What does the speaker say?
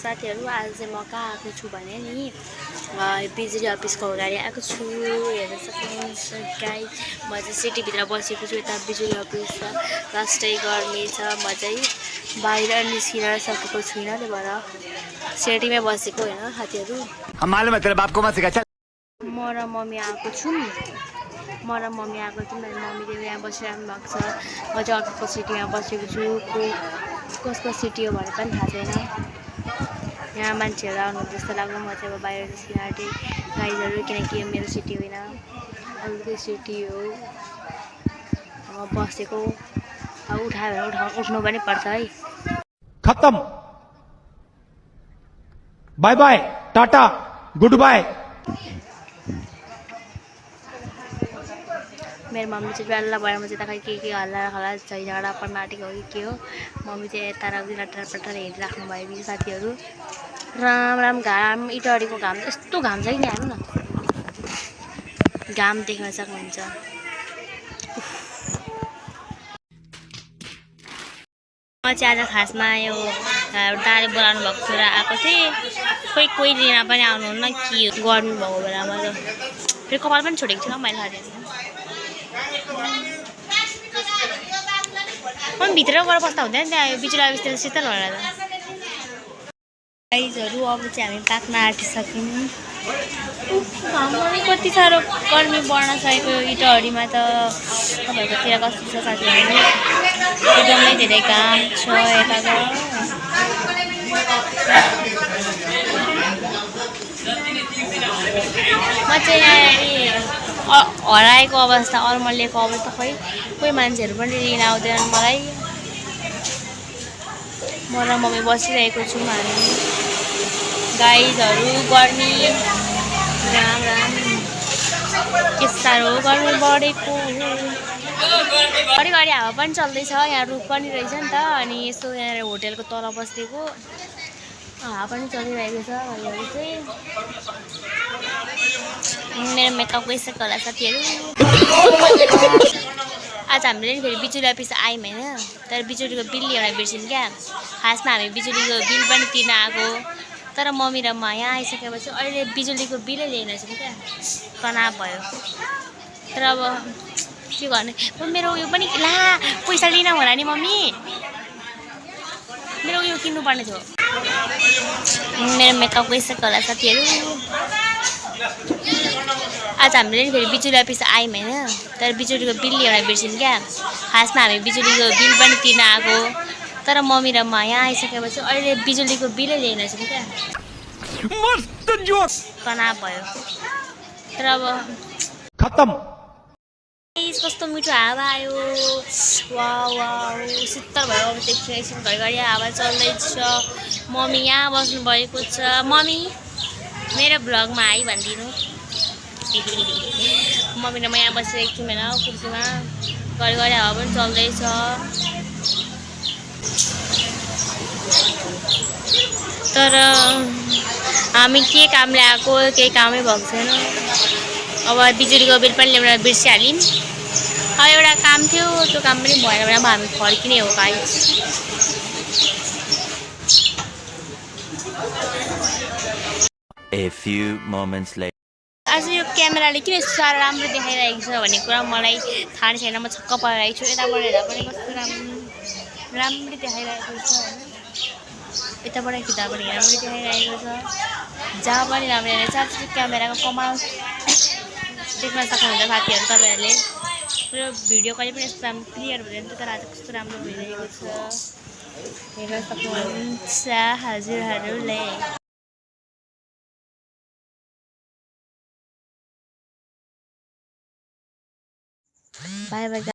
साथीहरु आज चाहिँ म कहाँ आएको छु भने नि बिजुली अफिसको अगाडि आएको छु। हेर्न सक्नुहुन्छ गाइस, म चाहिँ सिटीभित्र बसेको छु। यता बिजुली अफिस छ, लास्टै गर्मी छ। म चाहिँ बाहिर निस्किन सकेको छुइनँ, त्यही भएर सिटीमै बसेको हैन साथीहरु। म र मम्मी आएको छु। म र मम्मी आएको छु। मेरो मम्मीले यहाँ बसिरहनु भएको छ। म चाहिँ अर्को सिटीमा बसेको छु। कसको सिटी हो भने पनि थाहा छैन। यहाँ मान्छेहरू आउनु जस्तो लाग्यो। म चाहिँ अब बाहिर निस्किन आँटेँ गाइजहरू, किनकि यो मेरो सिटी होइन, अर्कै सिटी हो। म बसेको अब उठायो भने उठ्नु पनि पर्छ है। खत्म, bye bye, tata, goodbye. मेरो मम्मी चाहिँ डल्ला भएर म चाहिँ त के हल्ला झैझगडा पर्नाटेको हो कि के हो। मम्मी चाहिँ यता लटर पटर हेरिराख्नु भएको छ साथीहरू। राम राम घाम, इटहरीको घाम यस्तो घाम छ नि, हेर्नु न, घाम देख्न सक्नुहुन्छ। म चाहिँ आज खासमा यो दाले बोलाउनु भएको थियो र आएको थिएँ। कोही लिन पनि आउनुहुन्न, के गर्नुभएको बेलामा त फेरि कपाल पनि छोडेको छु मैले साथीहरू। म भित्र गएर बस्दा हुँदैन, त्यहाँ यो बिजुली अफिसतिर शीतल भएर त। गाइजहरू अब चाहिँ हामी पाक्न आँटिसक्यौँ। घाम पनि कति साह्रो गर्मी बढ्न सकेको इटहरीमा त। तपाईँहरूकोतिर कस्तो छ साथीहरू? एकदमै धेरै घाम छ यता त। म चाहिँ यहाँ हराएको अवस्था, अर्मलिएको अवस्था, खोइ कोही मान्छेहरू पनि लिन आउँदैनन् मलाई। म र मम्मी बसिरहेको छौँ हामी गाइजहरू। गर्मी राम राम, के साह्रो गर्मी बढेको। घरिघरि हावा पनि चल्दैछ, यहाँ रुख पनि रहेछ नि त। अनि यसो यहाँ होटेलको तल बसेको, हावा पनि चलिरहेको छ। घरिघरि चाहिँ मेरो मेकअप गइसक्यो होला साथीहरू। आज हामीले नि फेरि बिजुली अफिस आयौँ होइन, तर बिजुलीको बिल ल्याउन बिर्स्यौँ क्या। खासमा हामी बिजुलीको बिल पनि तिर्न आएको, तर मम्मी र म यहाँ आइसकेपछि अहिले बिजुलीको बिलै ल्याइरहेछौँ क्या। तनाव भयो। तर अब के गर्ने, मेरो उयो पनि ला पैसा लिन होला नि मम्मी, मेरो उयो किन्नुपर्ने थियो। मेरो मेकअप गइसक्यो होला साथीहरू। आज हामीले नि फेरि बिजुली अफिस आयौँ होइन, तर बिजुलीको बिल ल्याउन बिर्स्यौँ क्या। खासमा हामी बिजुलीको बिल पनि तिर्न आएको, तर मम्मी र म यहाँ आइसकेपछि अहिले बिजुलीको बिलै ल्याइरहेछौँ क्या। मस्त जोक। तनाव भयो। तर अब खत्म। कस्तो मिठो हावा आयो, वाह वाह, शीतल भयो। अब एकछिन घरिघरि हावा चल्दैछ। मम्मी यहाँ बस्नु भएको छ। मम्मी मेरो भ्लगमा हाई भनिदिनु। मम्मी र म यहाँ बसिरहेको छौँ होइन कुर्सीमा, घरिघरि हावा पनि चल्दैछ। तर हामी के कामले आएको, केही कामै भएको छैन। अब बिजुलीको बिल पनि ल्याउन बिर्सिहाल्यौँ। अब एउटा काम थियो, त्यो काम पनि भएन भने अब हामी फर्किने हो guys. A few moments later. आज यो क्यामेराले किन यस्तो साह्रो राम्रो देखाइरहेको छ भन्ने कुरा मलाई थाहा नै छैन। म छक्क परिरहेको छु। यताबाट हेर्दा पनि कस्तो राम्ररी देखाइरहेको छ होइन, यताबाट खिच्दा पनि राम्ररी देखाइरहेको छ। जहाँ पनि राम्रो हेर्छ, क्यामेराको कमाल देख्न सक्नुहुन्छ साथीहरू तपाईँहरूले। मेरो भिडियो कहिले पनि यस्तो राम्रो क्लियर हुँदैन थियो, तर आज कस्तो राम्रो भइरहेको छ हेर्न सक्नुहुन्छ हजुरहरूले। By by.